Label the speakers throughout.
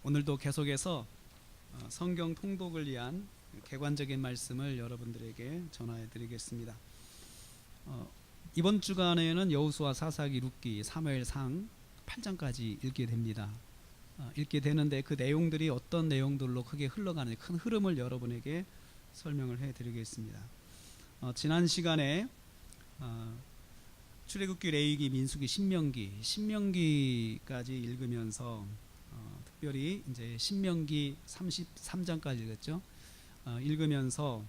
Speaker 1: 오늘도 계속해서 성경 통독을 위한 객관적인 말씀을 여러분들에게 전해 드리겠습니다. 이번 주간에는 여호수아, 사사기, 룻기, 사무엘상 8장까지 읽게 됩니다. 읽게 되는데 그 내용들이 어떤 내용들로 크게 흘러가는 큰 흐름을 여러분에게 설명을 해 드리겠습니다. 지난 시간에 출애굽기, 레위기, 민수기, 신명기까지 읽으면서 특별히 이제 신명기 33장까지 읽었죠. 읽으면서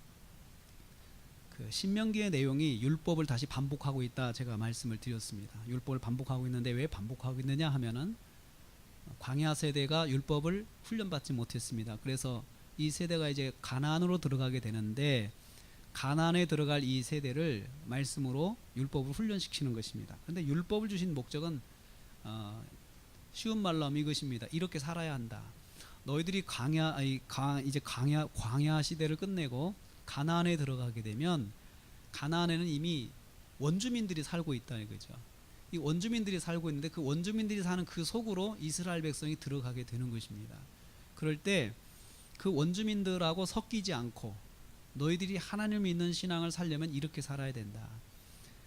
Speaker 1: 그 신명기의 내용이 율법을 다시 반복하고 있다 제가 말씀을 드렸습니다. 율법을 반복하고 있는데 왜 반복하고 있느냐 하면은 광야 세대가 율법을 훈련받지 못했습니다. 그래서 이 세대가 이제 가나안으로 들어가게 되는데 가나안에 들어갈 이 세대를 말씀으로 율법을 훈련시키는 것입니다. 그런데 율법을 주신 목적은 쉬운 말로 하면 이것입니다. 이렇게 살아야 한다. 너희들이 광야 시대를 끝내고 가나안에 들어가게 되면 가나안에는 이미 원주민들이 살고 있다 이거죠. 이 원주민들이 살고 있는데 그 원주민들이 사는 그 속으로 이스라엘 백성이 들어가게 되는 것입니다. 그럴 때 그 원주민들하고 섞이지 않고 너희들이 하나님을 믿는 신앙을 살려면 이렇게 살아야 된다.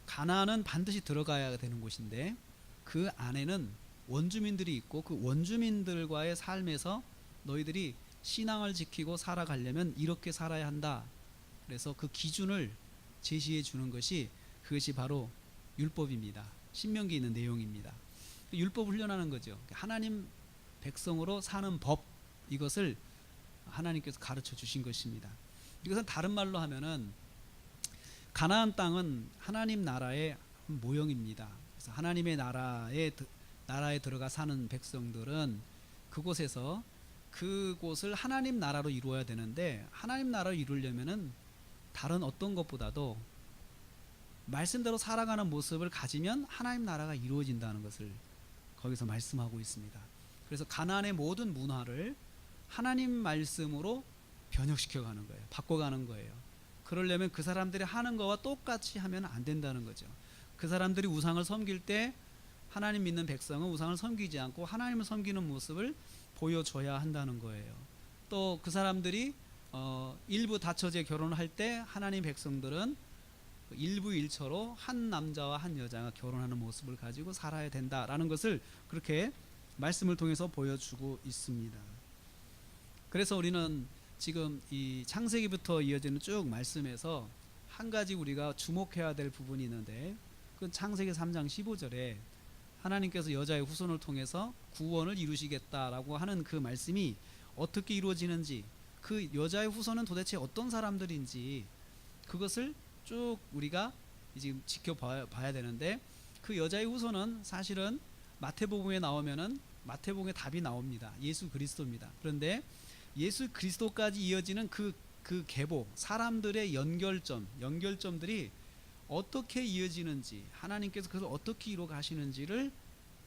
Speaker 1: 가나안은 반드시 들어가야 되는 곳인데 그 안에는 원주민들이 있고 그 원주민들과의 삶에서 너희들이 신앙을 지키고 살아가려면 이렇게 살아야 한다. 그래서 그 기준을 제시해 주는 것이 그것이 바로 율법입니다. 신명기에 있는 내용입니다. 율법을 훈련하는 거죠. 하나님 백성으로 사는 법, 이것을 하나님께서 가르쳐 주신 것입니다. 이것은 다른 말로 하면은 가나안 땅은 하나님 나라의 모형입니다. 그래서 하나님의 나라에 들어가 사는 백성들은 그곳에서 그곳을 하나님 나라로 이루어야 되는데 하나님 나라를 이루려면은 다른 어떤 것보다도 말씀대로 살아가는 모습을 가지면 하나님 나라가 이루어진다는 것을 거기서 말씀하고 있습니다. 그래서 가나안의 모든 문화를 하나님 말씀으로 변혁시켜 가는 거예요. 바꿔가는 거예요. 그러려면 그 사람들이 하는 거와 똑같이 하면 안 된다는 거죠. 그 사람들이 우상을 섬길 때 하나님 믿는 백성은 우상을 섬기지 않고 하나님을 섬기는 모습을 보여줘야 한다는 거예요. 또 그 사람들이 일부 다처제 결혼을 할 때 하나님 백성들은 일부 일처로 한 남자와 한 여자가 결혼하는 모습을 가지고 살아야 된다라는 것을 그렇게 말씀을 통해서 보여주고 있습니다. 그래서 우리는 지금 이 창세기부터 이어지는 쭉 말씀에서 한 가지 우리가 주목해야 될 부분이 있는데 그 창세기 3장 15절에 하나님께서 여자의 후손을 통해서 구원을 이루시겠다라고 하는 그 말씀이 어떻게 이루어지는지, 그 여자의 후손은 도대체 어떤 사람들인지 그것을 쭉 우리가 지금 지켜봐야 되는데, 그 여자의 후손은 사실은 마태복음에 나오면은 마태복음의 답이 나옵니다. 예수 그리스도입니다. 그런데 예수 그리스도까지 이어지는 그 계보, 사람들의 연결점들이 어떻게 이어지는지, 하나님께서 그것을 어떻게 이루어 가시는지를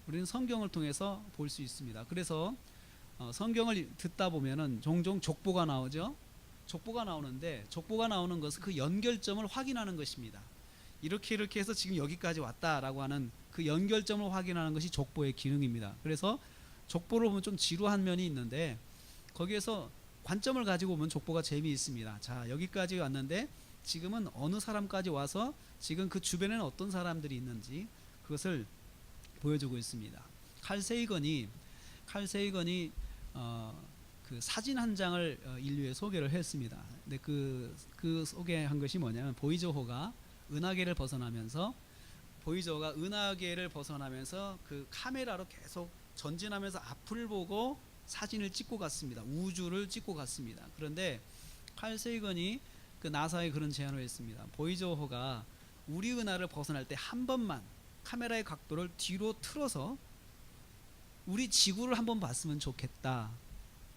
Speaker 1: 우리는 성경을 통해서 볼 수 있습니다. 그래서 성경을 듣다 보면은 종종 족보가 나오죠. 족보가 나오는데 족보가 나오는 것은 그 연결점을 확인하는 것입니다. 이렇게 해서 지금 여기까지 왔다라고 하는 그 연결점을 확인하는 것이 족보의 기능입니다. 그래서 족보를 보면 좀 지루한 면이 있는데 거기에서 관점을 가지고 보면 족보가 재미있습니다. 자, 여기까지 왔는데 지금은 어느 사람까지 와서 지금 그 주변에는 어떤 사람들이 있는지 그것을 보여주고 있습니다. 칼 세이건이 그 사진 한 장을 인류에 소개를 했습니다. 근데 그 소개한 것이 뭐냐면 보이저호가 은하계를 벗어나면서 그 카메라로 계속 전진하면서 앞을 보고 사진을 찍고 갔습니다. 우주를 찍고 갔습니다. 그런데 칼 세이건이 그 나사에 그런 제안을 했습니다. 보이저호가 우리 은하를 벗어날 때 한 번만 카메라의 각도를 뒤로 틀어서 우리 지구를 한번 봤으면 좋겠다.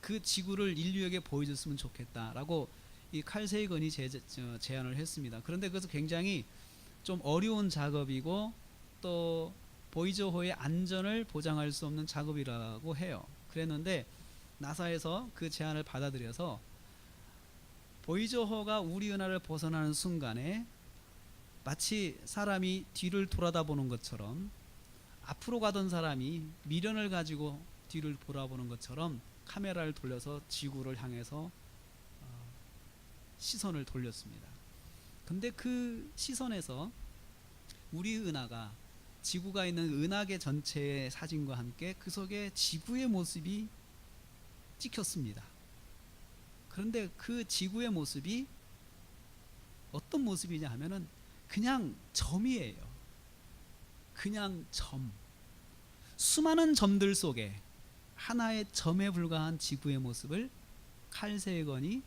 Speaker 1: 그 지구를 인류에게 보여줬으면 좋겠다라고 이 칼 세이건이 제안을 했습니다. 그런데 그것은 굉장히 좀 어려운 작업이고 또 보이저호의 안전을 보장할 수 없는 작업이라고 해요. 그랬는데 나사에서 그 제안을 받아들여서 보이저호가 우리 은하를 벗어나는 순간에 마치 사람이 뒤를 돌아다보는 것처럼, 앞으로 가던 사람이 미련을 가지고 뒤를 돌아보는 것처럼 카메라를 돌려서 지구를 향해서 시선을 돌렸습니다. 근데 그 시선에서 우리 은하가 지구가 있는 은하계 전체의 사진과 함께 그 속에 지구의 모습이 찍혔습니다. 그런데 그 지구의 모습이 어떤 모습이냐 하면은 그냥 점이에요. 그냥 점. 수많은 점들 속에 하나의 점에 불과한 지구의 모습을 칼 세이건이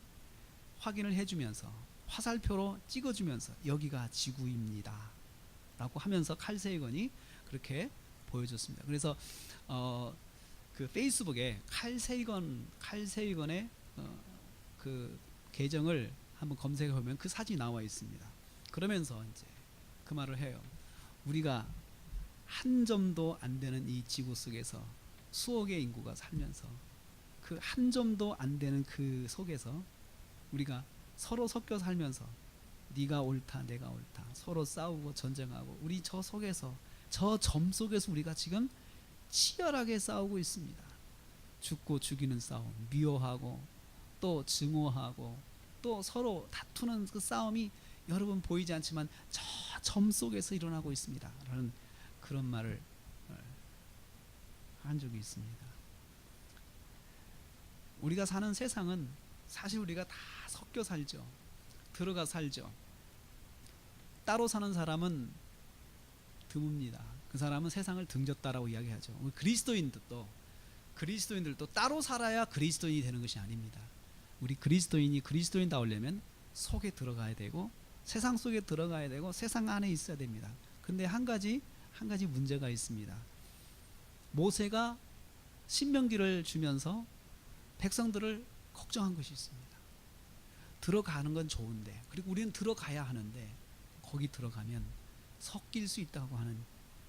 Speaker 1: 확인을 해주면서 화살표로 찍어주면서 여기가 지구입니다 라고 하면서 칼 세이건이 그렇게 보여줬습니다. 그래서 그 페이스북에 칼 세이건의 그 계정을 한번 검색해 보면 그 사진이 나와 있습니다. 그러면서 이제 그 말을 해요. 우리가 한 점도 안 되는 이 지구 속에서 수억의 인구가 살면서 그 한 점도 안 되는 그 속에서 우리가 서로 섞여 살면서 네가 옳다 내가 옳다 서로 싸우고 전쟁하고 우리 저 속에서 저 점 속에서 우리가 지금 치열하게 싸우고 있습니다. 죽고 죽이는 싸움, 미워하고 또 증오하고 또 서로 다투는 그 싸움이 여러분 보이지 않지만 저 점 속에서 일어나고 있습니다 라는 그런 말을 한 적이 있습니다. 우리가 사는 세상은 사실 우리가 다 섞여 살죠. 들어가 살죠. 따로 사는 사람은 드뭅니다. 그 사람은 세상을 등졌다라고 이야기하죠. 그리스도인들도 따로 살아야 그리스도인이 되는 것이 아닙니다. 우리 그리스도인이 그리스도인다우려면 속에 들어가야 되고 세상 속에 들어가야 되고 세상 안에 있어야 됩니다. 근데 한 가지 문제가 있습니다. 모세가 신명기를 주면서 백성들을 걱정한 것이 있습니다. 들어가는 건 좋은데 그리고 우리는 들어가야 하는데 거기 들어가면 섞일 수 있다고 하는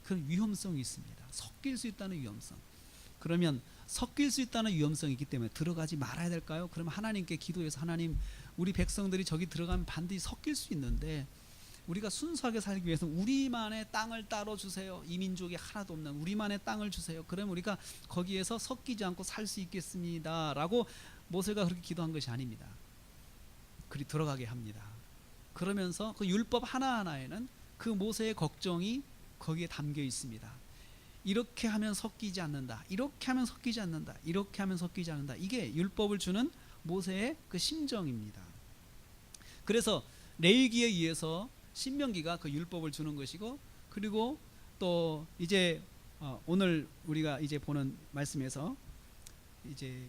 Speaker 1: 그런 위험성이 있습니다. 섞일 수 있다는 위험성. 그러면 섞일 수 있다는 위험성이 있기 때문에 들어가지 말아야 될까요? 그러면 하나님께 기도해서 하나님 우리 백성들이 저기 들어가면 반드시 섞일 수 있는데 우리가 순수하게 살기 위해서 우리만의 땅을 따로 주세요. 이 민족이 하나도 없는 우리만의 땅을 주세요. 그러면 우리가 거기에서 섞이지 않고 살 수 있겠습니다 라고 모세가 그렇게 기도한 것이 아닙니다. 그리 들어가게 합니다. 그러면서 그 율법 하나하나에는 그 모세의 걱정이 거기에 담겨 있습니다. 이렇게 하면 섞이지 않는다. 이렇게 하면 섞이지 않는다. 이렇게 하면 섞이지 않는다. 이게 율법을 주는 모세의 그 심정입니다. 그래서 레위기에 의해서 신명기가 그 율법을 주는 것이고 그리고 또 이제 오늘 우리가 이제 보는 말씀에서 이제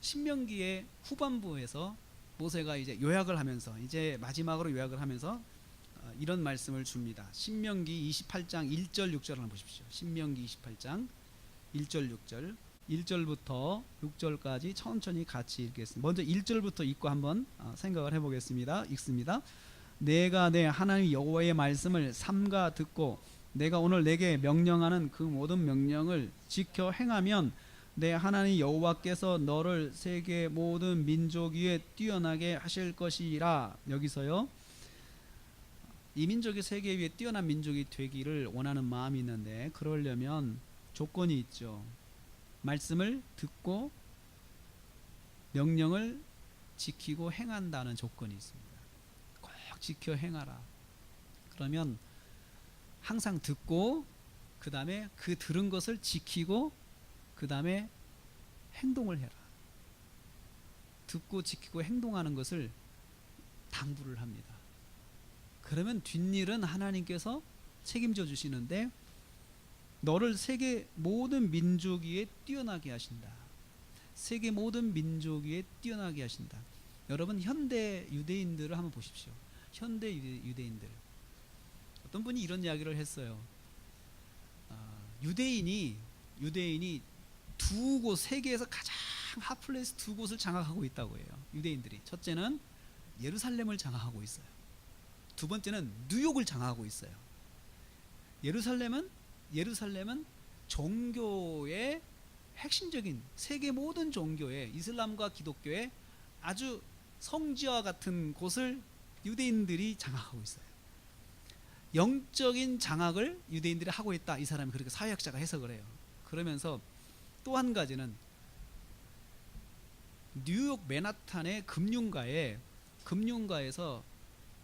Speaker 1: 신명기의 후반부에서 모세가 이제 요약을 하면서 이제 마지막으로 요약을 하면서 이런 말씀을 줍니다. 신명기 28장 1절 6절 한번 보십시오. 신명기 28장 1절 6절 1절부터 6절까지 천천히 같이 읽겠습니다. 먼저 1절부터 읽고 한번 생각을 해보겠습니다. 읽습니다. 내가 내 하나님 여호와의 말씀을 삼가 듣고 내가 오늘 내게 명령하는 그 모든 명령을 지켜 행하면 내 하나님 여호와께서 너를 세계 모든 민족 위에 뛰어나게 하실 것이라. 여기서요 이 민족이 세계 위에 뛰어난 민족이 되기를 원하는 마음이 있는데 그러려면 조건이 있죠. 말씀을 듣고 명령을 지키고 행한다는 조건이 있습니다. 꼭 지켜 행하라. 그러면 항상 듣고 그 다음에 그 들은 것을 지키고 그 다음에 행동을 해라. 듣고 지키고 행동하는 것을 당부를 합니다. 그러면 뒷일은 하나님께서 책임져 주시는데 너를 세계 모든 민족 위에 뛰어나게 하신다. 세계 모든 민족 위에 뛰어나게 하신다. 여러분 현대 유대인들을 한번 보십시오. 현대 유대인들. 어떤 분이 이런 이야기를 했어요. 유대인이 두 곳, 세계에서 가장 핫플레이스 두 곳을 장악하고 있다고 해요. 유대인들이. 첫째는 예루살렘을 장악하고 있어요. 두 번째는 뉴욕을 장악하고 있어요. 예루살렘은 종교의 핵심적인 세계 모든 종교의 이슬람과 기독교의 아주 성지와 같은 곳을 유대인들이 장악하고 있어요. 영적인 장악을 유대인들이 하고 있다. 이 사람이 그렇게 사회학자가 해석을 해요. 그러면서 또 한 가지는 뉴욕 맨하탄의 금융가에서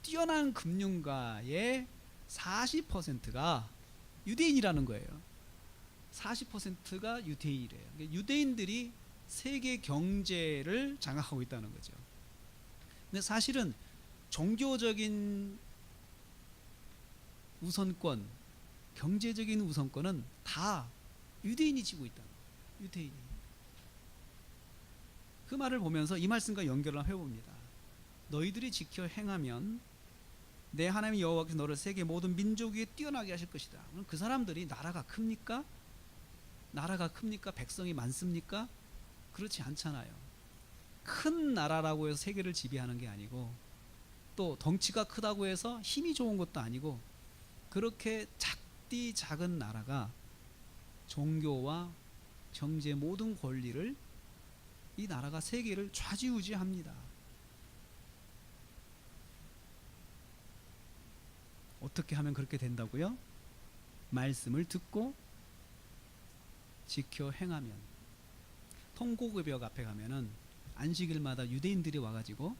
Speaker 1: 뛰어난 금융가의 40%가 유대인이라는 거예요. 40%가 유대인이래요. 그러니까 유대인들이 세계 경제를 장악하고 있다는 거죠. 근데 사실은 종교적인 우선권, 경제적인 우선권은 다 유대인이 지고 있다는 거예요. 유대인이. 그 말을 보면서 이 말씀과 연결을 해봅니다. 너희들이 지켜 행하면 내 하나님 여호와께서 너를 세계 모든 민족 위에 뛰어나게 하실 것이다. 그럼 그 사람들이 나라가 큽니까? 나라가 큽니까? 백성이 많습니까? 그렇지 않잖아요. 큰 나라라고 해서 세계를 지배하는 게 아니고, 또 덩치가 크다고 해서 힘이 좋은 것도 아니고, 그렇게 작디 작은 나라가 종교와 경제 모든 권리를, 이 나라가 세계를 좌지우지합니다. 어떻게 하면 그렇게 된다고요? 말씀을 듣고 지켜 행하면. 통곡의 앞에 가면은 안식일마다 유대인들이 와가지고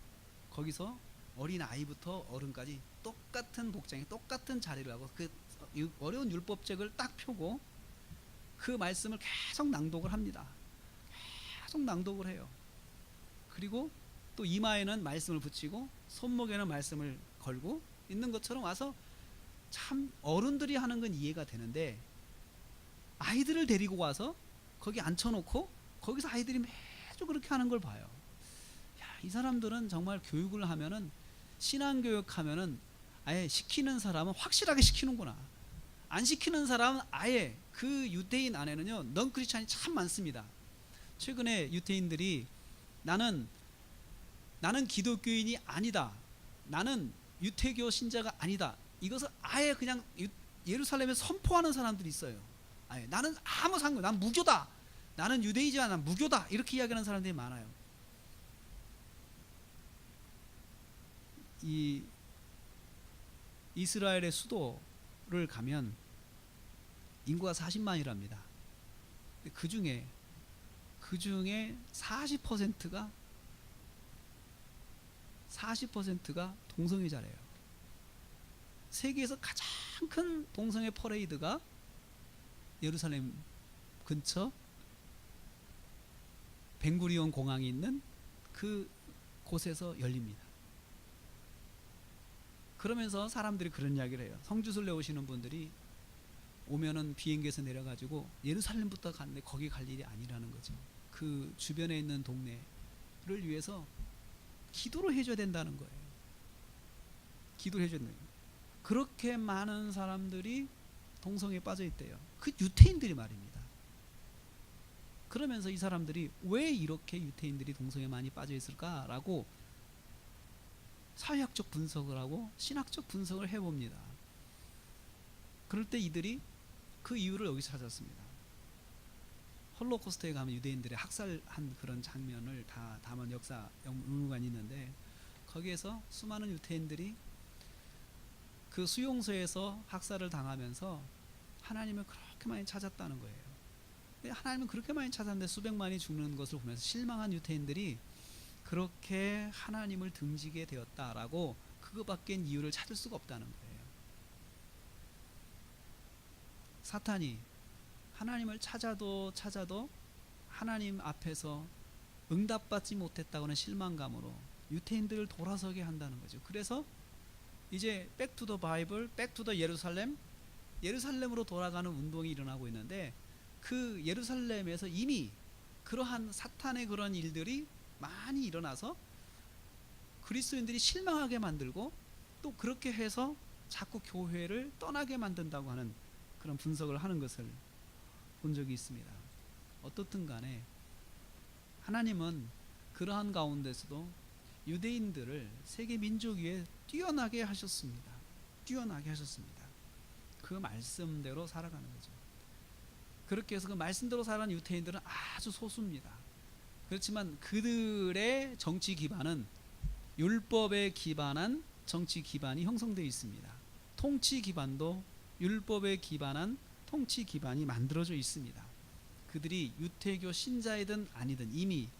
Speaker 1: 거기서 어린 아이부터 어른까지 똑같은 복장에 똑같은 자리를 하고 그 어려운 율법책을 딱 펴고 그 말씀을 계속 낭독을 합니다. 계속 낭독을 해요. 그리고 또 이마에는 말씀을 붙이고 손목에는 말씀을 걸고 있는 것처럼 와서, 참 어른들이 하는 건 이해가 되는데 아이들을 데리고 와서 거기 앉혀놓고 거기서 아이들이 매주 그렇게 하는 걸 봐요. 야, 이 사람들은 정말 교육을 하면은, 신앙교육 하면은 아예 시키는 사람은 확실하게 시키는구나. 안 시키는 사람은 아예, 그 유대인 안에는요 넌 크리스찬이 참 많습니다. 최근에 유대인들이 나는 기독교인이 아니다, 나는 유태교 신자가 아니다, 이것을 아예 그냥 예루살렘에 선포하는 사람들이 있어요. 아예 나는 아무 상관, 난 무교다, 나는 유대이지 않아 무교다, 이렇게 이야기하는 사람들이 많아요. 이 이스라엘의 수도를 가면 인구가 40만이랍니다. 그 중에 40%가 동성애자래요. 세계에서 가장 큰 동성애 퍼레이드가 예루살렘 근처 벤구리온 공항이 있는 그 곳에서 열립니다. 그러면서 사람들이 그런 이야기를 해요. 성지순례 오시는 분들이 오면은 비행기에서 내려가지고 예루살렘부터 갔는데 거기 갈 일이 아니라는 거죠. 그 주변에 있는 동네를 위해서 기도를 해줘야 된다는 거예요. 기도를 해줘야 된다는 거예요. 그렇게 많은 사람들이 동성애에 빠져 있대요. 그 유태인들이 말입니다. 그러면서 이 사람들이 왜 이렇게 유태인들이 동성애에 많이 빠져 있을까라고 사회학적 분석을 하고 신학적 분석을 해봅니다. 그럴 때 이들이 그 이유를 여기서 찾았습니다. 홀로코스트에 가면 유대인들의 학살한 그런 장면을 다 담은 역사 박물관이 있는데, 거기에서 수많은 유태인들이 그 수용소에서 학살을 당하면서 하나님을 그렇게 많이 찾았다는 거예요. 하나님은 그렇게 많이 찾았는데 수백만이 죽는 것을 보면서 실망한 유태인들이 그렇게 하나님을 등지게 되었다라고, 그거밖에 이유를 찾을 수가 없다는 거예요. 사탄이 하나님을 찾아도 하나님 앞에서 응답받지 못했다고는 실망감으로 유태인들을 돌아서게 한다는 거죠. 그래서 이제 백투 더 바이블, 백투 더 예루살렘으로 돌아가는 운동이 일어나고 있는데, 그 예루살렘에서 이미 그러한 사탄의 그런 일들이 많이 일어나서 그리스도인들이 실망하게 만들고, 또 그렇게 해서 자꾸 교회를 떠나게 만든다고 하는 그런 분석을 하는 것을 본 적이 있습니다. 어떻든 간에 하나님은 그러한 가운데서도 유대인들을 세계 민족 위에 뛰어나게 하셨습니다. 뛰어나게 하셨습니다. 그 말씀대로 살아가는 거죠. 그렇게 해서 그 말씀대로 살아가는 유태인들은 아주 소수입니다. 그렇지만 그들의 정치 기반은 율법에 기반한 정치 기반이 형성되어 있습니다. 통치 기반도 율법에 기반한 통치 기반이 만들어져 있습니다. 그들이 유태교 신자이든 아니든 이미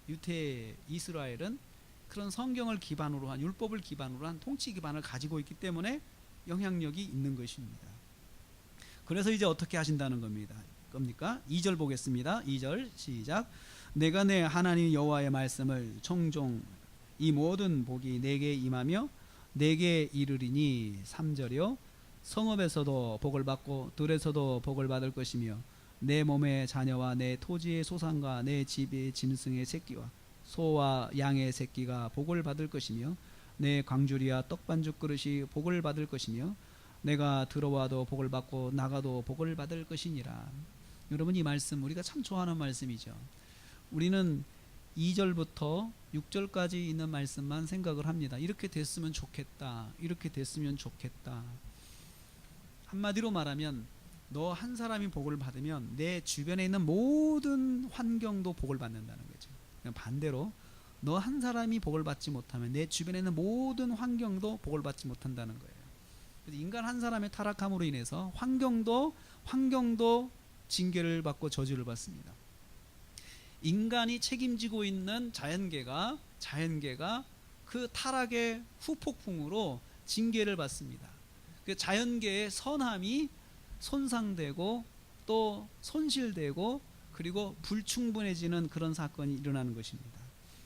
Speaker 1: 유대 이스라엘은 그런 성경을 기반으로 한, 율법을 기반으로 한 통치 기반을 가지고 있기 때문에 영향력이 있는 것입니다. 그래서 이제 어떻게 하신다는 겁니까? 2절 보겠습니다. 2절 시작. 내가 내 하나님 여호와의 말씀을 청종 이 모든 복이 내게 임하며 내게 이르리니. 3절이요. 성읍에서도 복을 받고 들에서도 복을 받을 것이며 내 몸의 자녀와 내 토지의 소산과 내 집의 짐승의 새끼와 소와 양의 새끼가 복을 받을 것이며 내 광주리와 떡반죽 그릇이 복을 받을 것이며 내가 들어와도 복을 받고 나가도 복을 받을 것이니라. 여러분, 이 말씀 우리가 참 좋아하는 말씀이죠. 우리는 2절부터 6절까지 있는 말씀만 생각을 합니다. 이렇게 됐으면 좋겠다, 이렇게 됐으면 좋겠다. 한마디로 말하면 너 한 사람이 복을 받으면 내 주변에 있는 모든 환경도 복을 받는다는 거죠. 반대로 너 한 사람이 복을 받지 못하면 내 주변에 있는 모든 환경도 복을 받지 못한다는 거예요. 그래서 인간 한 사람의 타락함으로 인해서 환경도 징계를 받고 저주를 받습니다. 인간이 책임지고 있는 자연계가 그 타락의 후폭풍으로 징계를 받습니다. 그 자연계의 선함이 손상되고 또 손실되고 그리고 불충분해지는 그런 사건이 일어나는 것입니다.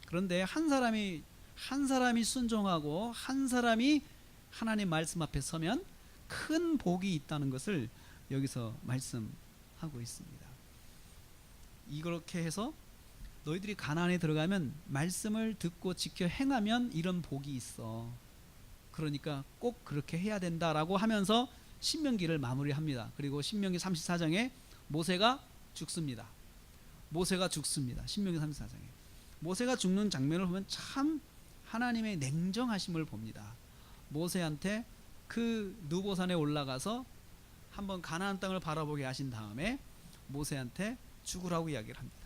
Speaker 1: 그런데 한 사람이 순종하고 한 사람이 하나님 말씀 앞에 서면 큰 복이 있다는 것을 여기서 말씀하고 있습니다. 이렇게 해서 너희들이 가나안에 들어가면 말씀을 듣고 지켜 행하면 이런 복이 있어. 그러니까 꼭 그렇게 해야 된다라고 하면서 신명기를 마무리합니다. 그리고 신명기 34장에 모세가 죽습니다. 신명기 34장에 모세가 죽는 장면을 보면 참 하나님의 냉정하심을 봅니다. 모세한테 그 느보산에 올라가서 한번 가나안 땅을 바라보게 하신 다음에 모세한테 죽으라고 이야기를 합니다.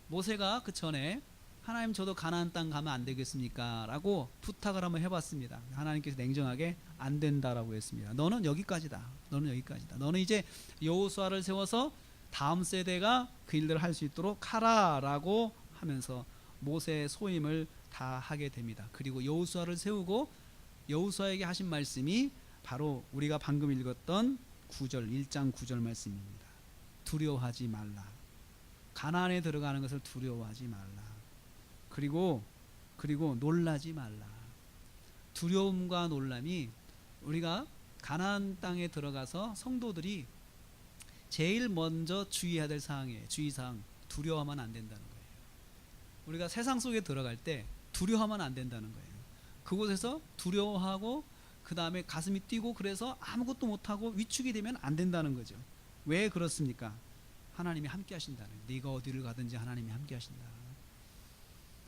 Speaker 1: 모세가 그 전에 하나님, 저도 가나안 땅 가면 안 되겠습니까? 라고 부탁을 한번 해봤습니다. 하나님께서 냉정하게 안 된다라고 했습니다. 너는 여기까지다. 너는 이제 여호수아를 세워서 다음 세대가 그 일들을 할 수 있도록 하라라고 하면서 모세의 소임을 다 하게 됩니다. 그리고 여호수아를 세우고 여호수아에게 하신 말씀이 바로 우리가 방금 읽었던 1장 9절 말씀입니다. 두려워하지 말라. 가나안에 들어가는 것을 두려워하지 말라. 그리고 놀라지 말라. 두려움과 놀람이, 우리가 가나안 땅에 들어가서 성도들이 제일 먼저 주의해야 될 사항이에요. 주의사항, 두려워하면 안 된다는 거예요. 우리가 세상 속에 들어갈 때 두려워하면 안 된다는 거예요. 그곳에서 두려워하고 그 다음에 가슴이 뛰고 그래서 아무것도 못하고 위축이 되면 안 된다는 거죠. 왜 그렇습니까? 하나님이 함께 하신다는, 네가 어디를 가든지 하나님이 함께 하신다.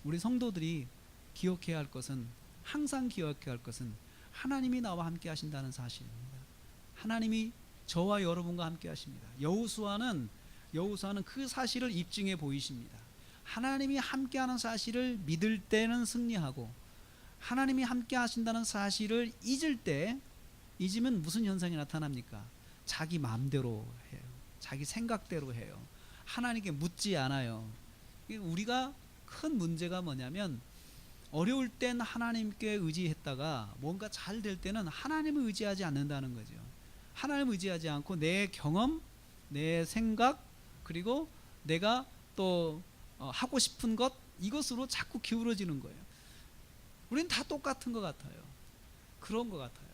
Speaker 1: 우리 성도들이 기억해야 할 것은, 항상 기억해야 할 것은 하나님이 나와 함께 하신다는 사실입니다. 하나님이 저와 여러분과 함께 하십니다. 여호수아는 그 사실을 입증해 보이십니다. 하나님이 함께하는 사실을 믿을 때는 승리하고, 하나님이 함께 하신다는 사실을 잊으면 무슨 현상이 나타납니까? 자기 마음대로 해요. 자기 생각대로 해요. 하나님께 묻지 않아요. 우리가 큰 문제가 뭐냐면, 어려울 땐 하나님께 의지했다가 뭔가 잘 될 때는 하나님을 의지하지 않는다는 거죠. 하나님을 의지하지 않고 내 경험, 내 생각, 그리고 내가 또 하고 싶은 것, 이것으로 자꾸 기울어지는 거예요. 우리는 다 똑같은 것 같아요. 그런 것 같아요.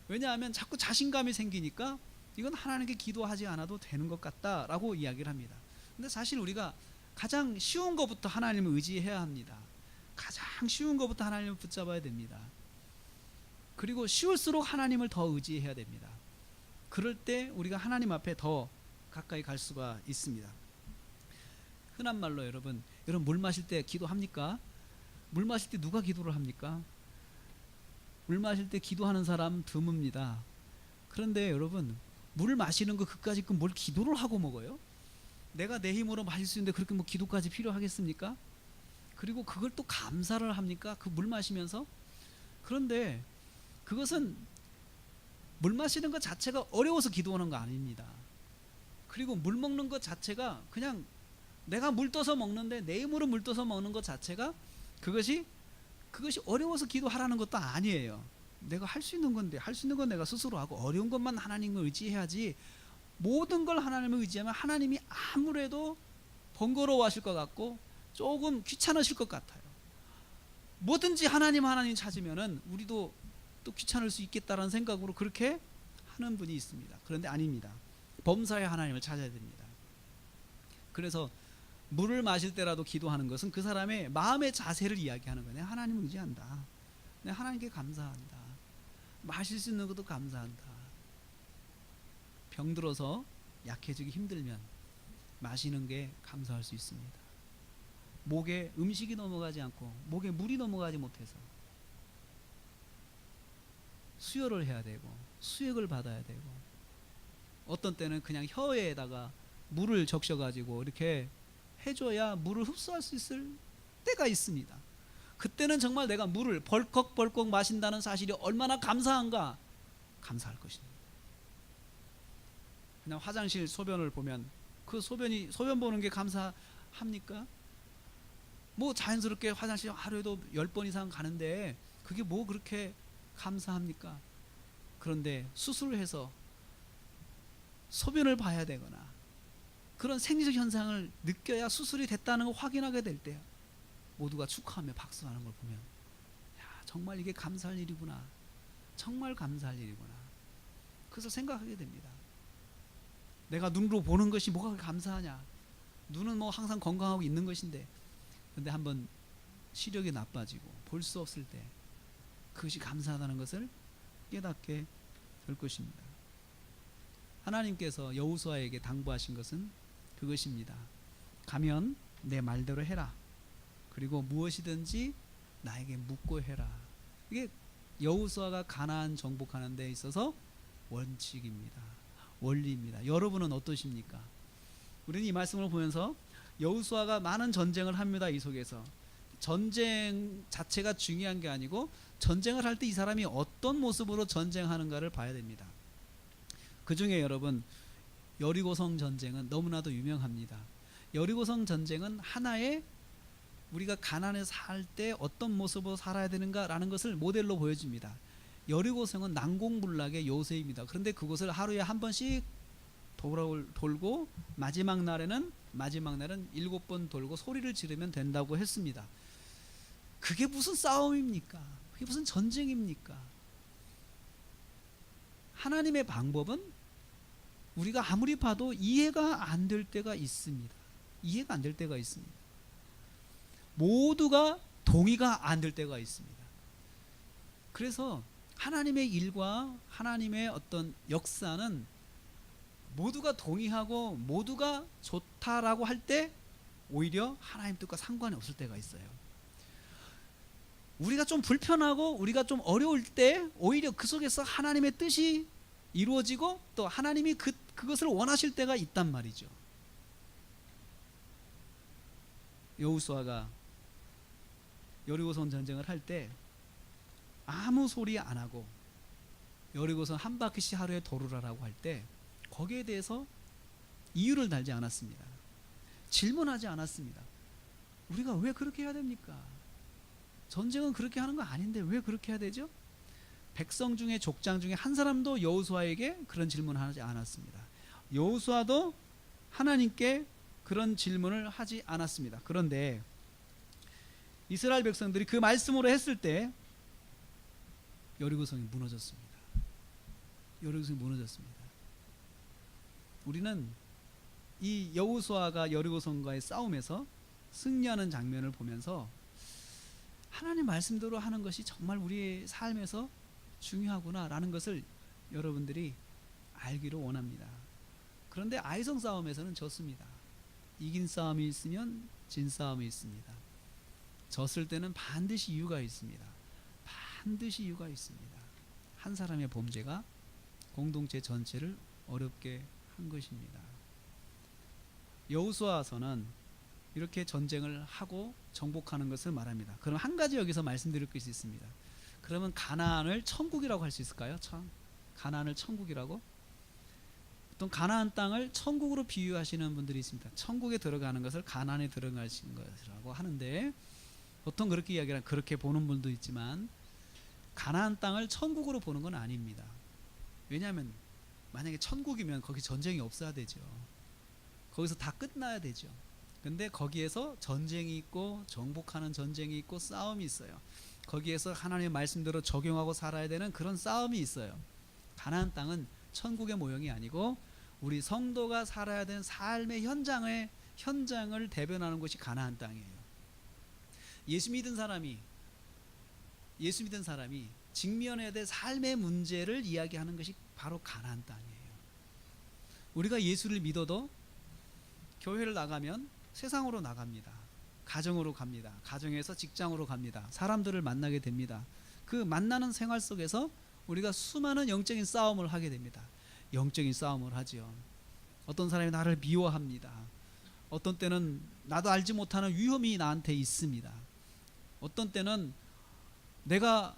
Speaker 1: 왜냐하면 자꾸 자신감이 생기니까 이건 하나님께 기도하지 않아도 되는 것 같다라고 이야기를 합니다. 근데 사실 우리가 가장 쉬운 것부터 하나님을 의지해야 합니다. 가장 쉬운 것부터 하나님을 붙잡아야 됩니다. 그리고 쉬울수록 하나님을 더 의지해야 됩니다. 그럴 때 우리가 하나님 앞에 더 가까이 갈 수가 있습니다. 흔한 말로 여러분 물 마실 때 기도합니까? 물 마실 때 누가 기도를 합니까? 물 마실 때 기도하는 사람 드뭅니다. 그런데 여러분, 물 마시는 거 그까짓 거 뭘 기도를 하고 먹어요? 내가 내 힘으로 마실 수 있는데 그렇게 뭐 기도까지 필요하겠습니까? 그리고 그걸 또 감사를 합니까? 그 물 마시면서? 그런데 그것은 물 마시는 것 자체가 어려워서 기도하는 거 아닙니다. 그리고 물 먹는 것 자체가 그냥 내가 물 떠서 먹는데 내 힘으로 물 떠서 먹는 것 자체가 그것이 어려워서 기도하라는 것도 아니에요. 내가 할 수 있는 건데, 할 수 있는 건 내가 스스로 하고 어려운 것만 하나님을 의지해야지. 모든 걸 하나님을 의지하면 하나님이 아무래도 번거로워하실 것 같고 조금 귀찮으실 것 같아요. 뭐든지 하나님 찾으면은 우리도 또 귀찮을 수 있겠다라는 생각으로 그렇게 하는 분이 있습니다. 그런데 아닙니다. 범사에 하나님을 찾아야 됩니다. 그래서 물을 마실 때라도 기도하는 것은 그 사람의 마음의 자세를 이야기하는 거예요. 내가 하나님을 의지한다. 내가 하나님께 감사한다. 마실 수 있는 것도 감사한다. 병들어서 약해지기 힘들면 마시는 게 감사할 수 있습니다. 목에 음식이 넘어가지 않고 목에 물이 넘어가지 못해서 수혈을 해야 되고 수액을 받아야 되고 어떤 때는 그냥 혀에다가 물을 적셔가지고 이렇게 해줘야 물을 흡수할 수 있을 때가 있습니다. 그때는 정말 내가 물을 벌컥벌컥 마신다는 사실이 얼마나 감사한가 감사할 것입니다. 그냥 화장실 소변을 보면 그 소변 보는 게 감사합니까? 뭐 자연스럽게 화장실 하루에도 10번 이상 가는데 그게 뭐 그렇게 감사합니까? 그런데 수술을 해서 소변을 봐야 되거나 그런 생리적 현상을 느껴야 수술이 됐다는 걸 확인하게 될 때 모두가 축하하며 박수하는 걸 보면 야, 정말 이게 감사할 일이구나. 정말 감사할 일이구나. 그래서 생각하게 됩니다. 내가 눈으로 보는 것이 뭐가 감사하냐. 눈은 뭐 항상 건강하고 있는 것인데 근데 한번 시력이 나빠지고 볼 수 없을 때 그것이 감사하다는 것을 깨닫게 될 것입니다. 하나님께서 여호수아에게 당부하신 것은 그것입니다. 가면 내 말대로 해라. 그리고 무엇이든지 나에게 묻고 해라. 이게 여호수아가 가나안 정복하는 데 있어서 원칙입니다. 원리입니다. 여러분은 어떠십니까? 우리는 이 말씀을 보면서 여호수아가 많은 전쟁을 합니다. 이 속에서 전쟁 자체가 중요한 게 아니고 전쟁을 할 때 이 사람이 어떤 모습으로 전쟁하는가를 봐야 됩니다. 그 중에 여러분 여리고성 전쟁은 너무나도 유명합니다. 여리고성 전쟁은 하나의 우리가 가나안에 살 때 어떤 모습으로 살아야 되는가라는 것을 모델로 보여줍니다. 여리고성은 난공불락의 요새입니다. 그런데 그곳을 하루에 한 번씩 돌고 마지막 날에는 7번 돌고 소리를 지르면 된다고 했습니다. 그게 무슨 싸움입니까? 그게 무슨 전쟁입니까? 하나님의 방법은 우리가 아무리 봐도 이해가 안 될 때가 있습니다. 이해가 안 될 때가 있습니다. 모두가 동의가 안 될 때가 있습니다. 그래서 하나님의 일과 하나님의 어떤 역사는 모두가 동의하고 모두가 좋다라고 할 때 오히려 하나님 뜻과 상관이 없을 때가 있어요. 우리가 좀 불편하고 우리가 좀 어려울 때 오히려 그 속에서 하나님의 뜻이 이루어지고 또 하나님이 그것을 원하실 때가 있단 말이죠. 여호수아가 여리고성 전쟁을 할 때 아무 소리 안 하고 여리고성 한 바퀴씩 하루에 돌으라라고 할 때 거기에 대해서 이유를 달지 않았습니다. 질문하지 않았습니다. 우리가 왜 그렇게 해야 됩니까? 전쟁은 그렇게 하는 거 아닌데 왜 그렇게 해야 되죠? 백성 중에 족장 중에 한 사람도 여호수아에게 그런 질문을 하지 않았습니다. 여호수아도 하나님께 그런 질문을 하지 않았습니다. 그런데 이스라엘 백성들이 그 말씀으로 했을 때 여리고성이 무너졌습니다. 여리고성이 무너졌습니다. 우리는 이 여호수아가 여리고성과의 싸움에서 승리하는 장면을 보면서 하나님 말씀대로 하는 것이 정말 우리의 삶에서 중요하구나라는 것을 여러분들이 알기를 원합니다. 그런데 아이성 싸움에서는 졌습니다. 이긴 싸움이 있으면 진 싸움이 있습니다. 졌을 때는 반드시 이유가 있습니다. 반드시 이유가 있습니다. 한 사람의 범죄가 공동체 전체를 어렵게 한 것입니다. 여호수아서는 이렇게 전쟁을 하고 정복하는 것을 말합니다. 그럼 한 가지 여기서 말씀드릴 것이 있습니다. 그러면 가나안을 천국이라고 할 수 있을까요? 가나안을 천국이라고? 어떤 가나안 땅을 천국으로 비유하시는 분들이 있습니다. 천국에 들어가는 것을 가나안에 들어가신 것이라고 하는데, 보통 그렇게 이야기를 그렇게 보는 분도 있지만 가나안 땅을 천국으로 보는 건 아닙니다. 왜냐하면 만약에 천국이면 거기 전쟁이 없어야 되죠. 거기서 다 끝나야 되죠. 근데 거기에서 전쟁이 있고 정복하는 전쟁이 있고 싸움이 있어요. 거기에서 하나님의 말씀대로 적용하고 살아야 되는 그런 싸움이 있어요. 가나안 땅은 천국의 모형이 아니고 우리 성도가 살아야 되는 삶의 현장을 대변하는 곳이 가나안 땅이에요. 예수 믿은 사람이 직면해야 될 삶의 문제를 이야기하는 것이 바로 가나안 땅이에요. 우리가 예수를 믿어도 교회를 나가면 세상으로 나갑니다. 가정으로 갑니다. 가정에서 직장으로 갑니다. 사람들을 만나게 됩니다. 그 만나는 생활 속에서 우리가 수많은 영적인 싸움을 하게 됩니다. 영적인 싸움을 하죠. 어떤 사람이 나를 미워합니다. 어떤 때는 나도 알지 못하는 위험이 나한테 있습니다. 어떤 때는 내가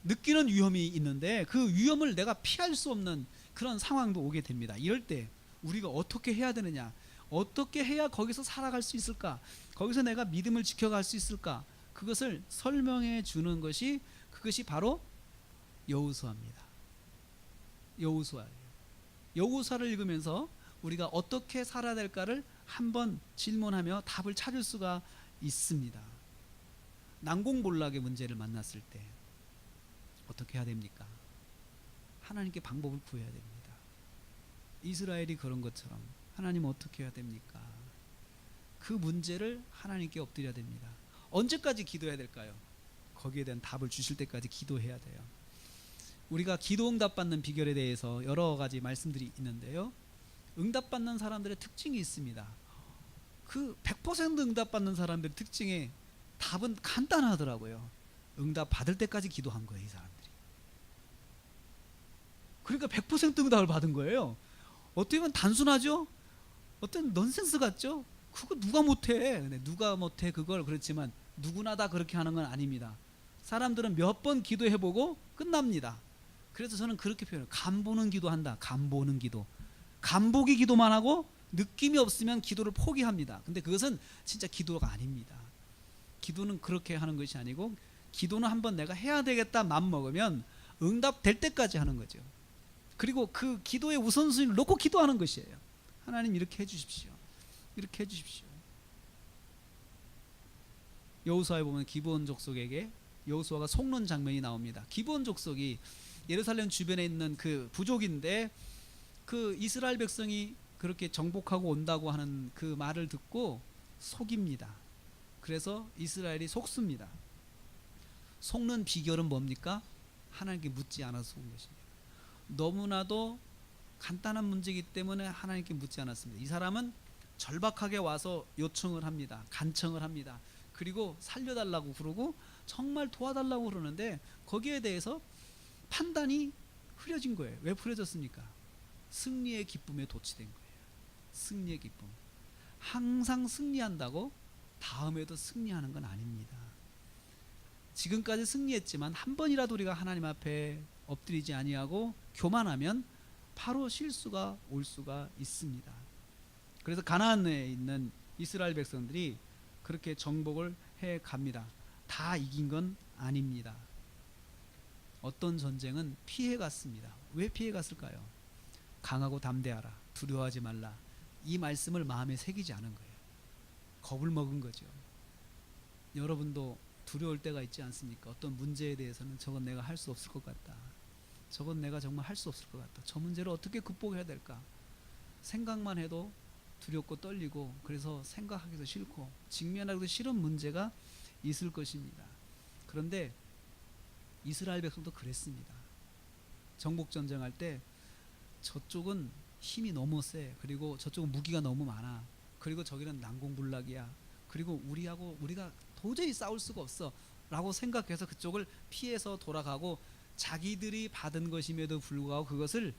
Speaker 1: 느끼는 위험이 있는데 그 위험을 내가 피할 수 없는 그런 상황도 오게 됩니다. 이럴 때 우리가 어떻게 해야 되느냐, 어떻게 해야 거기서 살아갈 수 있을까, 거기서 내가 믿음을 지켜갈 수 있을까, 그것을 설명해 주는 것이 그것이 바로 여호수아입니다. 여호수아를 읽으면서 우리가 어떻게 살아야 될까를 한번 질문하며 답을 찾을 수가 있습니다. 난공불락의 문제를 만났을 때 어떻게 해야 됩니까? 하나님께 방법을 구해야 됩니다. 이스라엘이 그런 것처럼 하나님 어떻게 해야 됩니까? 그 문제를 하나님께 엎드려야 됩니다. 언제까지 기도해야 될까요? 거기에 대한 답을 주실 때까지 기도해야 돼요. 우리가 기도 응답받는 비결에 대해서 여러 가지 말씀들이 있는데요, 응답받는 사람들의 특징이 있습니다. 그 100% 응답받는 사람들의 특징에 답은 간단하더라고요. 응답 받을 때까지 기도한 거예요, 이 사람들이. 그러니까 100% 응답을 받은 거예요. 어떻게 보면 단순하죠? 어떤 넌센스 같죠? 그거 누가 못해? 누가 못해 그걸. 그렇지만 누구나 다 그렇게 하는 건 아닙니다. 사람들은 몇 번 기도해보고 끝납니다. 그래서 저는 그렇게 표현해요. 간보는 기도한다. 간보는 기도. 간보기 기도만 하고 느낌이 없으면 기도를 포기합니다. 근데 그것은 진짜 기도가 아닙니다. 기도는 그렇게 하는 것이 아니고, 기도는 한번 내가 해야 되겠다 맘 먹으면 응답될 때까지 하는 거죠. 그리고 그 기도의 우선순위를 놓고 기도하는 것이에요. 하나님 이렇게 해주십시오. 이렇게 해주십시오. 여호수아에 보면 기브온 족속에게 여호수아가 속는 장면이 나옵니다. 기브온 족속이 예루살렘 주변에 있는 그 부족인데, 그 이스라엘 백성이 그렇게 정복하고 온다고 하는 그 말을 듣고 속입니다. 그래서 이스라엘이 속습니다. 속는 비결은 뭡니까? 하나님께 묻지 않아서 속은 것입니다. 너무나도 간단한 문제이기 때문에 하나님께 묻지 않았습니다. 이 사람은 절박하게 와서 요청을 합니다. 간청을 합니다. 그리고 살려달라고 그러고 정말 도와달라고 그러는데 거기에 대해서 판단이 흐려진 거예요. 왜 흐려졌습니까? 승리의 기쁨에 도취된 거예요. 승리의 기쁨. 항상 승리한다고 다음에도 승리하는 건 아닙니다. 지금까지 승리했지만 한 번이라도 우리가 하나님 앞에 엎드리지 아니하고 교만하면 바로 실수가 올 수가 있습니다. 그래서 가나안에 있는 이스라엘 백성들이 그렇게 정복을 해 갑니다. 다 이긴 건 아닙니다. 어떤 전쟁은 피해 갔습니다. 왜 피해 갔을까요? 강하고 담대하라, 두려워하지 말라, 이 말씀을 마음에 새기지 않은 거예요. 겁을 먹은 거죠. 여러분도 두려울 때가 있지 않습니까? 어떤 문제에 대해서는 저건 내가 할 수 없을 것 같다, 저건 내가 정말 할 수 없을 것 같다, 저 문제를 어떻게 극복해야 될까, 생각만 해도 두렵고 떨리고, 그래서 생각하기도 싫고 직면하기도 싫은 문제가 있을 것입니다. 그런데 이스라엘 백성도 그랬습니다. 정복전쟁할 때 저쪽은 힘이 너무 세, 그리고 저쪽은 무기가 너무 많아, 그리고 저기는 난공불락이야, 그리고 우리가 도저히 싸울 수가 없어 라고 생각해서 그쪽을 피해서 돌아가고, 자기들이 받은 것임에도 불구하고 그것을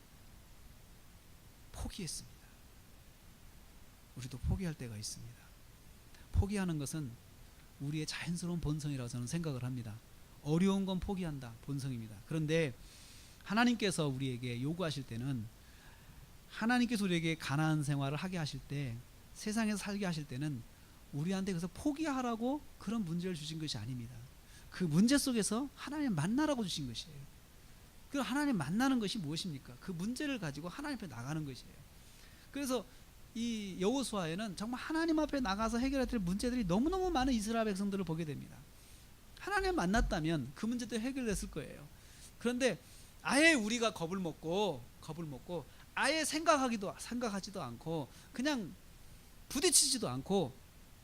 Speaker 1: 포기했습니다. 우리도 포기할 때가 있습니다. 포기하는 것은 우리의 자연스러운 본성이라고 저는 생각을 합니다. 어려운 건 포기한다, 본성입니다. 그런데 하나님께서 우리에게 요구하실 때는 하나님께서 우리에게 가나안 생활을 하게 하실 때, 세상에서 살게 하실 때는 우리한테 그래서 포기하라고 그런 문제를 주신 것이 아닙니다. 그 문제 속에서 하나님 만나라고 주신 것이에요. 그 하나님 만나는 것이 무엇입니까? 그 문제를 가지고 하나님 앞에 나가는 것이에요. 그래서 이 여호수아에는 정말 하나님 앞에 나가서 해결해야 될 문제들이 너무너무 많은 이스라엘 백성들을 보게 됩니다. 하나님 만났다면 그 문제도 해결됐을 거예요. 그런데 아예 우리가 겁을 먹고 아예 생각하지도 않고 그냥 부딪히지도 않고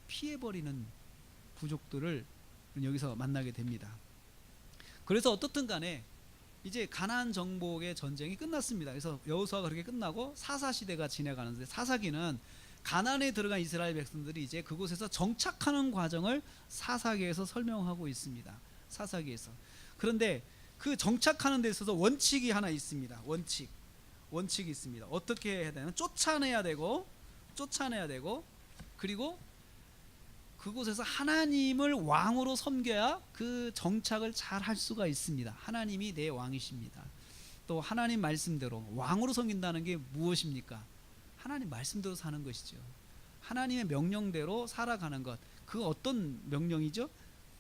Speaker 1: 피해버리는 부족들을 여기서 만나게 됩니다. 그래서 어떻든 간에 이제 가나안 정복의 전쟁이 끝났습니다. 그래서 여호수아가 그렇게 끝나고 사사시대가 지나가는데, 사사기는 가나안에 들어간 이스라엘 백성들이 이제 그곳에서 정착하는 과정을 사사기에서 설명하고 있습니다. 사사기에서. 그런데 그 정착하는 데 있어서 원칙이 하나 있습니다. 원칙이 있습니다. 어떻게 해야 되냐면 쫓아내야 되고 그리고 그곳에서 하나님을 왕으로 섬겨야 그 정착을 잘 할 수가 있습니다. 하나님이 내 왕이십니다. 또 하나님 말씀대로 왕으로 섬긴다는 게 무엇입니까? 하나님 말씀대로 사는 것이죠. 하나님의 명령대로 살아가는 것. 그 어떤 명령이죠?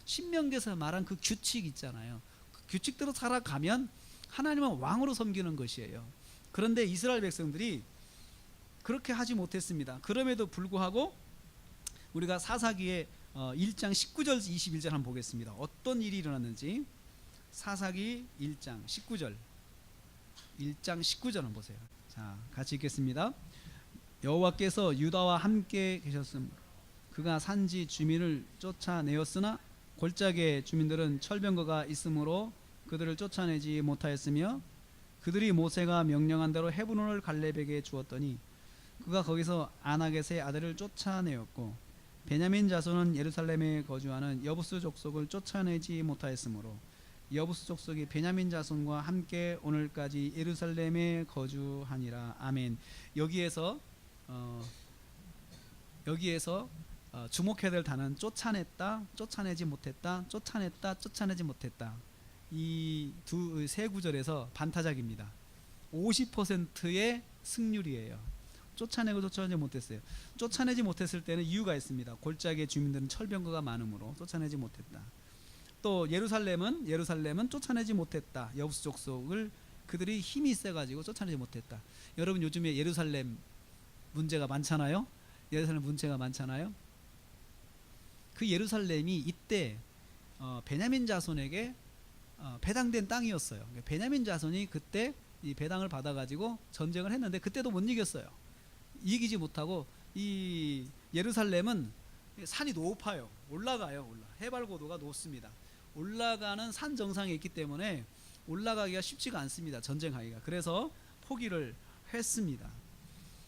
Speaker 1: 신명기에서 말한 그 규칙 있잖아요. 그 규칙대로 살아가면 하나님은 왕으로 섬기는 것이에요. 그런데 이스라엘 백성들이 그렇게 하지 못했습니다. 그럼에도 불구하고 우리가 사사기의 1장 19절 21절 한번 보겠습니다. 어떤 일이 일어났는지. 사사기 1장 19절 한번 보세요. 자, 같이 읽겠습니다. 여호와께서 유다와 함께 계셨으므로 그가 산지 주민을 쫓아내었으나 골짜기의 주민들은 철병거가 있으므로 그들을 쫓아내지 못하였으며 그들이 모세가 명령한 대로 헤브론을 갈렙에게 주었더니 그가 거기서 아낙의 아들을 쫓아내었고 베냐민 자손은 예루살렘에 거주하는 여부스 족속을 쫓아내지 못하였으므로 여부스 족속이 베냐민 자손과 함께 오늘까지 예루살렘에 거주하니라. 아멘. 여기에서 주목해야 될 단어는 쫓아냈다, 쫓아내지 못했다, 쫓아냈다, 쫓아내지 못했다. 이 세 구절에서 반타작입니다. 50%의 승률이에요. 쫓아내고 쫓아내지 못했어요. 쫓아내지 못했을 때는 이유가 있습니다. 골짜기의 주민들은 철병거가 많으므로 쫓아내지 못했다. 또 예루살렘은 쫓아내지 못했다. 여부스 족속을 그들이 힘이 세가지고 쫓아내지 못했다. 여러분 요즘에 예루살렘 문제가 많잖아요. 그 예루살렘이 이때 베냐민 자손에게 배당된 땅이었어요. 베냐민 자손이 그때 이 배당을 받아가지고 전쟁을 했는데 그때도 못 이겼어요. 이기지 못하고 이 예루살렘은 산이 높아요. 올라가요. 해발 고도가 높습니다. 올라가는 산 정상에 있기 때문에 올라가기가 쉽지가 않습니다. 전쟁하기가. 그래서 포기를 했습니다.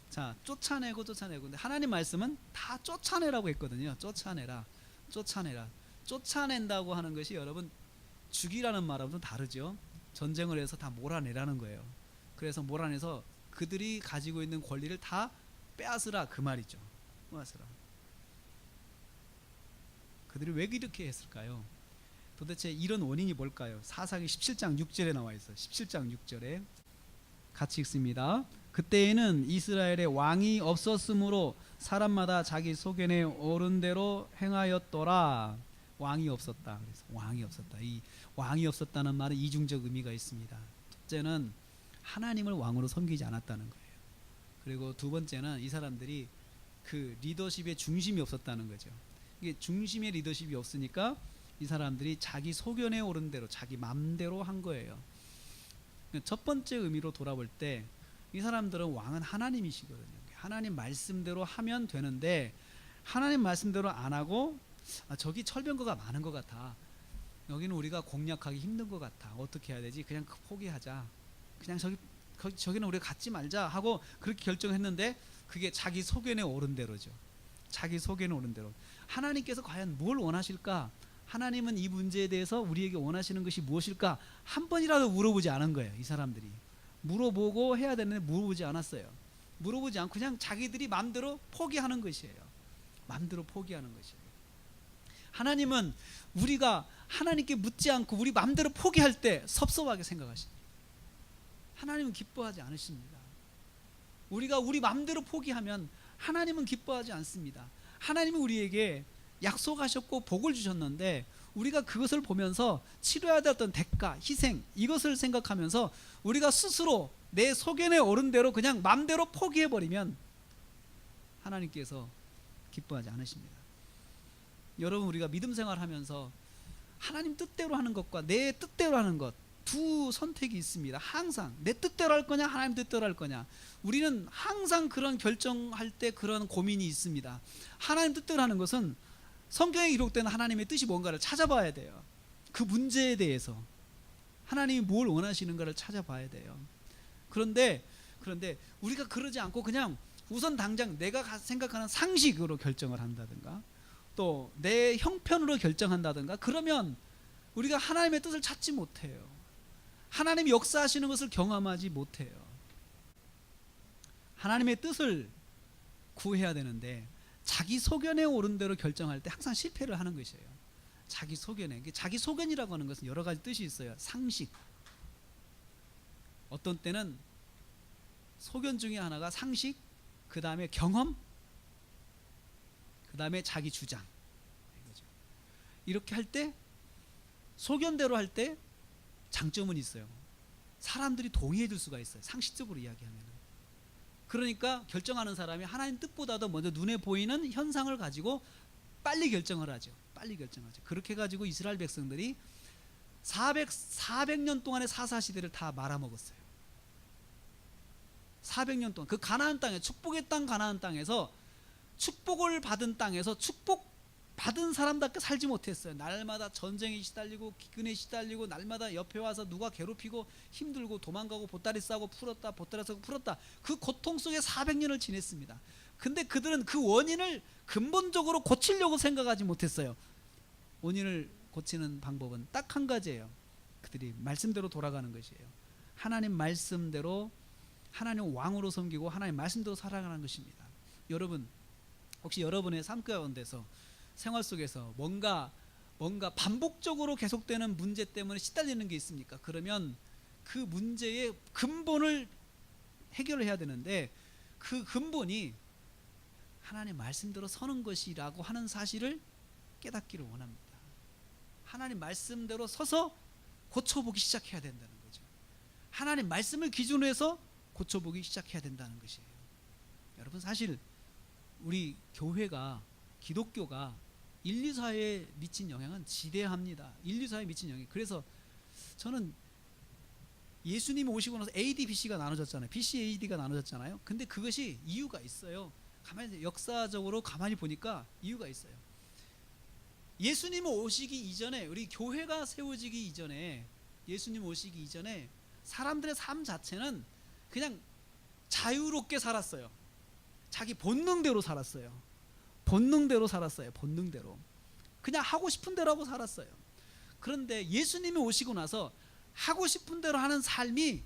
Speaker 1: 자, 쫓아내고 근데 하나님 말씀은 다 쫓아내라고 했거든요. 쫓아낸다고 하는 것이 여러분 죽이라는 말하고는 좀 다르죠. 전쟁을 해서 다 몰아내라는 거예요. 그래서 몰아내서 그들이 가지고 있는 권리를 다 빼앗으라 그 말이죠. 빼앗으라. 그들이 왜 이렇게 했을까요? 도대체 이런 원인이 뭘까요? 사사기 17장 6절에 나와 있어요. 17장 6절에 같이 읽습니다. 그때에는 이스라엘에 왕이 없었으므로 사람마다 자기 소견에 오른 대로 행하였더라. 왕이 없었다. 그래서 왕이 없었다. 이 왕이 없었다는 말은 이중적 의미가 있습니다. 첫째는 하나님을 왕으로 섬기지 않았다는 거예요. 그리고 두 번째는 이 사람들이 그 리더십의 중심이 없었다는 거죠. 이게 중심의 리더십이 없으니까 이 사람들이 자기 소견에 오른 대로 자기 맘대로 한 거예요. 첫 번째 의미로 돌아볼 때 이 사람들은 왕은 하나님이시거든요. 하나님 말씀대로 하면 되는데 하나님 말씀대로 안 하고 저기 철병거가 많은 것 같아. 여기는 우리가 공략하기 힘든 것 같아. 어떻게 해야 되지? 그냥 포기하자. 그냥 저기는 우리가 갖지 말자 하고 그렇게 결정했는데 그게 자기 소견에 오른 대로죠. 자기 소견에 오른 대로. 하나님께서 과연 뭘 원하실까? 하나님은 이 문제에 대해서 우리에게 원하시는 것이 무엇일까? 한 번이라도 물어보지 않은 거예요. 이 사람들이. 물어보고 해야 되는데 물어보지 않았어요. 물어보지 않고 그냥 자기들이 마음대로 포기하는 것이에요. 마음대로 포기하는 것이에요. 하나님은 우리가 하나님께 묻지 않고 우리 마음대로 포기할 때 섭섭하게 생각하십니다. 하나님은 기뻐하지 않으십니다. 우리가 우리 마음대로 포기하면 하나님은 기뻐하지 않습니다. 하나님은 우리에게 약속하셨고 복을 주셨는데 우리가 그것을 보면서 치러야 될 어떤 대가, 희생, 이것을 생각하면서 우리가 스스로 내 소견에 오른 대로 그냥 마음대로 포기해버리면 하나님께서 기뻐하지 않으십니다. 여러분, 우리가 믿음 생활하면서 하나님 뜻대로 하는 것과 내 뜻대로 하는 것, 두 선택이 있습니다. 항상 내 뜻대로 할 거냐 하나님 뜻대로 할 거냐. 우리는 항상 그런 결정할 때 그런 고민이 있습니다. 하나님 뜻대로 하는 것은 성경에 기록된 하나님의 뜻이 뭔가를 찾아봐야 돼요. 그 문제에 대해서 하나님이 뭘 원하시는가를 찾아봐야 돼요. 그런데 우리가 그러지 않고 그냥 우선 당장 내가 생각하는 상식으로 결정을 한다든가 또 내 형편으로 결정한다든가 그러면 우리가 하나님의 뜻을 찾지 못해요. 하나님이 역사하시는 것을 경험하지 못해요. 하나님의 뜻을 구해야 되는데 자기 소견에 오른 대로 결정할 때 항상 실패를 하는 것이에요. 자기 소견에. 자기 소견이라고 하는 것은 여러 가지 뜻이 있어요. 상식. 어떤 때는 소견 중에 하나가 상식, 그 다음에 경험, 그 다음에 자기 주장. 이렇게 할 때 소견대로 할 때 장점은 있어요. 사람들이 동의해 줄 수가 있어요. 상식적으로 이야기하면. 그러니까 결정하는 사람이 하나님 뜻보다도 먼저 눈에 보이는 현상을 가지고 빨리 결정을 하죠. 빨리 결정하죠. 그렇게 가지고 이스라엘 백성들이 400년 동안의 사사시대를 다 말아먹었어요. 400년 동안 그 가나안 땅에, 축복의 땅 가나안 땅에서 축복을 받은 땅에서 축복받은 사람답게 살지 못했어요. 날마다 전쟁에 시달리고 기근에 시달리고 날마다 옆에 와서 누가 괴롭히고 힘들고 도망가고 보따리 싸고 풀었다 보따리 싸고 풀었다, 그 고통 속에 400년을 지냈습니다. 근데 그들은 그 원인을 근본적으로 고치려고 생각하지 못했어요. 원인을 고치는 방법은 딱 한 가지예요. 그들이 말씀대로 돌아가는 것이에요. 하나님 말씀대로 하나님 왕으로 섬기고 하나님 말씀대로 살아가는 것입니다. 여러분, 혹시 여러분의 삶 가운데서 생활 속에서 뭔가 반복적으로 계속되는 문제 때문에 시달리는 게 있습니까? 그러면 그 문제의 근본을 해결을 해야 되는데 그 근본이 하나님 말씀대로 서는 것이라고 하는 사실을 깨닫기를 원합니다. 하나님 말씀대로 서서 고쳐보기 시작해야 된다는 거죠. 하나님 말씀을 기준으로 해서 고쳐보기 시작해야 된다는 것이에요. 여러분, 사실 우리 교회가, 기독교가 인류 사회에 미친 영향은 지대합니다. 인류 사회에 미친 영향. 그래서 저는 예수님이 오시고 나서 AD, BC가 나눠졌잖아요. BC, AD가 나눠졌잖아요. 근데 그것이 이유가 있어요. 가만히 역사적으로 가만히 보니까 이유가 있어요. 예수님 오시기 이전에, 우리 교회가 세워지기 이전에, 예수님 오시기 이전에 사람들의 삶 자체는 그냥 자유롭게 살았어요. 자기 본능대로 살았어요. 본능대로 살았어요. 본능대로. 그냥 하고 싶은 대로 하고 살았어요. 그런데 예수님이 오시고 나서 하고 싶은 대로 하는 삶이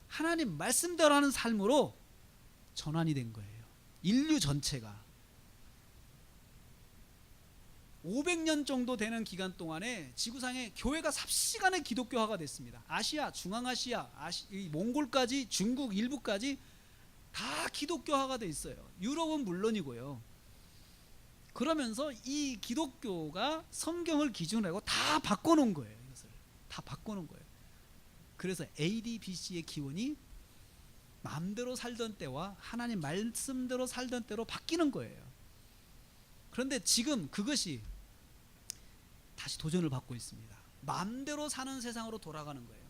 Speaker 1: 하나님 말씀대로 하는 삶으로 전환이 된 거예요. 인류 전체가 500년 정도 되는 기간 동안에 지구상에 교회가 삽시간에 기독교화가 됐습니다. 아시아, 중앙아시아, 몽골까지, 중국 일부까지 다 기독교화가 돼 있어요. 유럽은 물론이고요. 그러면서 이 기독교가 성경을 기준으로 하고 다 바꿔놓은 거예요. 이것을 다 바꿔놓은 거예요. 그래서 AD, BC의 기원이 마음대로 살던 때와 하나님 말씀대로 살던 때로 바뀌는 거예요. 그런데 지금 그것이 다시 도전을 받고 있습니다. 마음대로 사는 세상으로 돌아가는 거예요.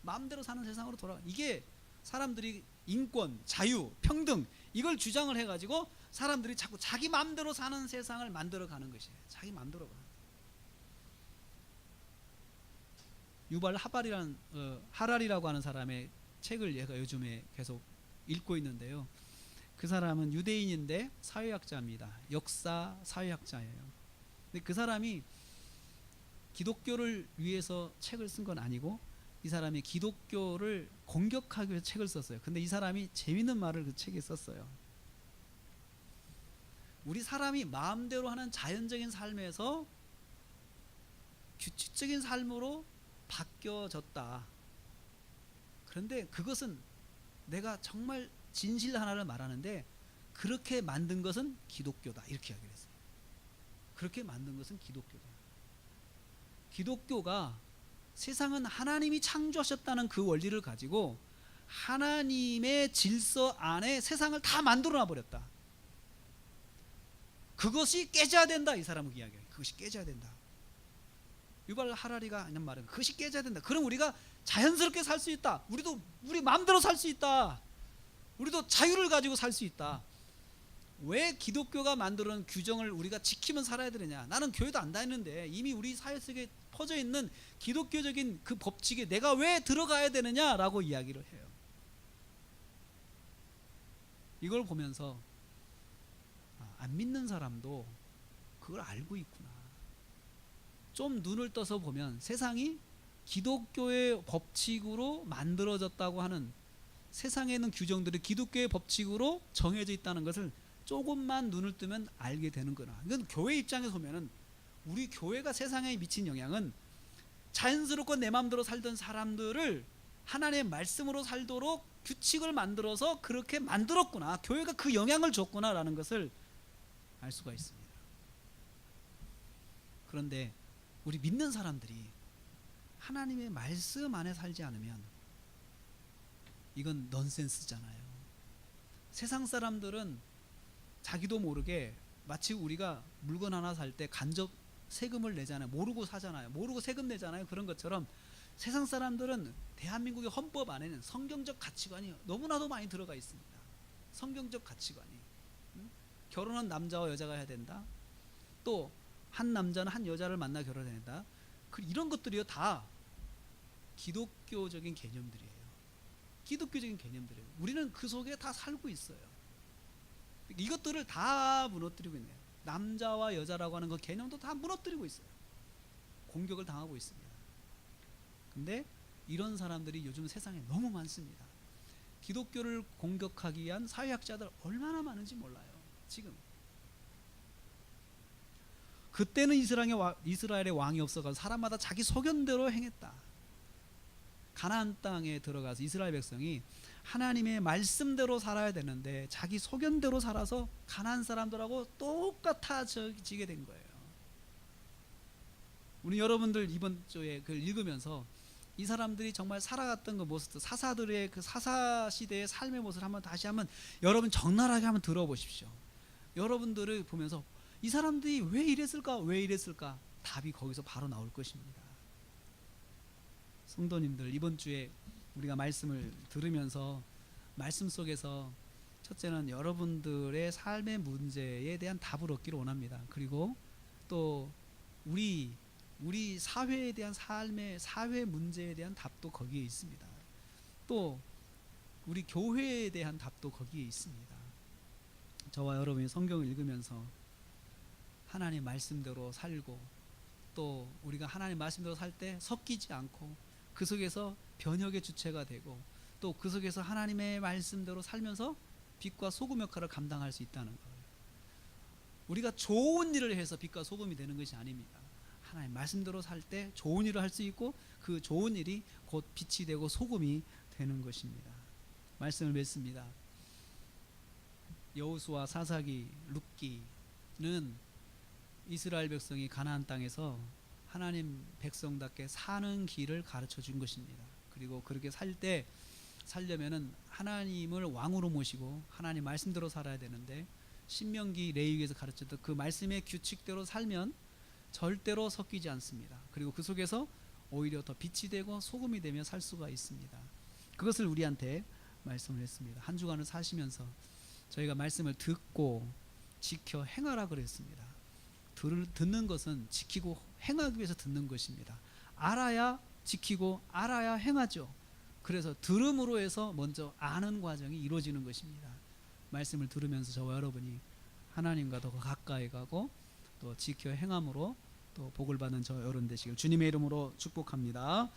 Speaker 1: 마음대로 사는 세상으로 돌아가. 이게 사람들이 인권, 자유, 평등 이걸 주장을 해가지고 사람들이 자꾸 자기 마음대로 사는 세상을 만들어가는 것이에요. 자기 마음대로가. 유발 하랄이라고 하는 사람의 책을 얘가 요즘에 계속 읽고 있는데요. 그 사람은 유대인인데 사회학자입니다. 역사 사회학자예요. 근데 그 사람이 기독교를 위해서 책을 쓴 건 아니고 이 사람이 기독교를 공격하기 위해서 책을 썼어요. 근데 이 사람이 재밌는 말을 그 책에 썼어요. 우리 사람이 마음대로 하는 자연적인 삶에서 규칙적인 삶으로 바뀌어졌다. 그런데 그것은 내가 정말 진실 하나를 말하는데 그렇게 만든 것은 기독교다 이렇게 이야기를 했어요. 그렇게 만든 것은 기독교다. 기독교가 세상은 하나님이 창조하셨다는 그 원리를 가지고 하나님의 질서 안에 세상을 다 만들어 놔버렸다. 그것이 깨져야 된다. 이 사람은 이야기해요. 그것이 깨져야 된다. 유발 하라리가 하는 말은 그것이 깨져야 된다. 그럼 우리가 자연스럽게 살 수 있다. 우리도 우리 마음대로 살 수 있다. 우리도 자유를 가지고 살 수 있다. 왜 기독교가 만들어 놓은 규정을 우리가 지키면서 살아야 되느냐. 나는 교회도 안 다니는데 이미 우리 사회 속에 퍼져 있는 기독교적인 그 법칙에 내가 왜 들어가야 되느냐라고 이야기를 해요. 이걸 보면서 안 믿는 사람도 그걸 알고 있구나. 좀 눈을 떠서 보면 세상이 기독교의 법칙으로 만들어졌다고 하는, 세상에 있는 규정들이 기독교의 법칙으로 정해져 있다는 것을 조금만 눈을 뜨면 알게 되는 거나. 이건 교회 입장에서 보면은 우리 교회가 세상에 미친 영향은 자연스럽고 내 마음대로 살던 사람들을 하나님의 말씀으로 살도록 규칙을 만들어서 그렇게 만들었구나. 교회가 그 영향을 줬구나라는 것을 알 수가 있습니다. 그런데 우리 믿는 사람들이 하나님의 말씀 안에 살지 않으면 이건 넌센스잖아요. 세상 사람들은 자기도 모르게 마치 우리가 물건 하나 살 때 간접 세금을 내잖아요. 모르고 사잖아요. 모르고 세금 내잖아요. 그런 것처럼 세상 사람들은 대한민국의 헌법 안에는 성경적 가치관이 너무나도 많이 들어가 있습니다. 성경적 가치관이. 결혼은 남자와 여자가 해야 된다. 또 한 남자는 한 여자를 만나 결혼해야 된다. 이런 것들이요 다 기독교적인 개념들이에요. 기독교적인 개념들이에요. 우리는 그 속에 다 살고 있어요. 이것들을 다 무너뜨리고 있네요. 남자와 여자라고 하는 그 개념도 다 무너뜨리고 있어요. 공격을 당하고 있습니다. 근데 이런 사람들이 요즘 세상에 너무 많습니다. 기독교를 공격하기 위한 사회학자들 얼마나 많은지 몰라요. 지금 그때는 이스라엘의 왕이 없어서 사람마다 자기 소견대로 행했다. 가나안 땅에 들어가서 이스라엘 백성이 하나님의 말씀대로 살아야 되는데 자기 소견대로 살아서 가나안 사람들하고 똑같아지게 된 거예요. 우리 여러분들 이번 주에 그걸 읽으면서 이 사람들이 정말 살아갔던 그 모습, 사사들의 그 사사 시대의 삶의 모습을 다시 한번 여러분 적나라하게 한번 들어보십시오. 여러분들을 보면서 이 사람들이 왜 이랬을까? 답이 거기서 바로 나올 것입니다. 성도님들, 이번 주에 우리가 말씀을 들으면서 말씀 속에서 첫째는 여러분들의 삶의 문제에 대한 답을 얻기를 원합니다. 그리고 또 우리 사회에 대한 사회 문제에 대한 답도 거기에 있습니다. 또 우리 교회에 대한 답도 거기에 있습니다. 저와 여러분이 성경을 읽으면서 하나님 말씀대로 살고, 또 우리가 하나님 말씀대로 살 때 섞이지 않고 그 속에서 변혁의 주체가 되고, 또 그 속에서 하나님의 말씀대로 살면서 빛과 소금 역할을 감당할 수 있다는 거예요. 우리가 좋은 일을 해서 빛과 소금이 되는 것이 아닙니다. 하나님 말씀대로 살 때 좋은 일을 할 수 있고 그 좋은 일이 곧 빛이 되고 소금이 되는 것입니다. 말씀을 맺습니다. 여호수아, 사사기, 룻기는 이스라엘 백성이 가나안 땅에서 하나님 백성답게 사는 길을 가르쳐 준 것입니다. 그리고 그렇게 살려면은 하나님을 왕으로 모시고 하나님 말씀대로 살아야 되는데, 신명기, 레위기에서 가르쳤던 그 말씀의 규칙대로 살면 절대로 섞이지 않습니다. 그리고 그 속에서 오히려 더 빛이 되고 소금이 되며 살 수가 있습니다. 그것을 우리한테 말씀을 했습니다. 한 주간을 사시면서 저희가 말씀을 듣고 지켜 행하라 그랬습니다. 듣는 것은 지키고 행하기 위해서 듣는 것입니다. 알아야 지키고 알아야 행하죠. 그래서 들음으로 해서 먼저 아는 과정이 이루어지는 것입니다. 말씀을 들으면서 저와 여러분이 하나님과 더 가까이 가고 또 지켜 행함으로 또 복을 받는 저 여러분 되시길 주님의 이름으로 축복합니다.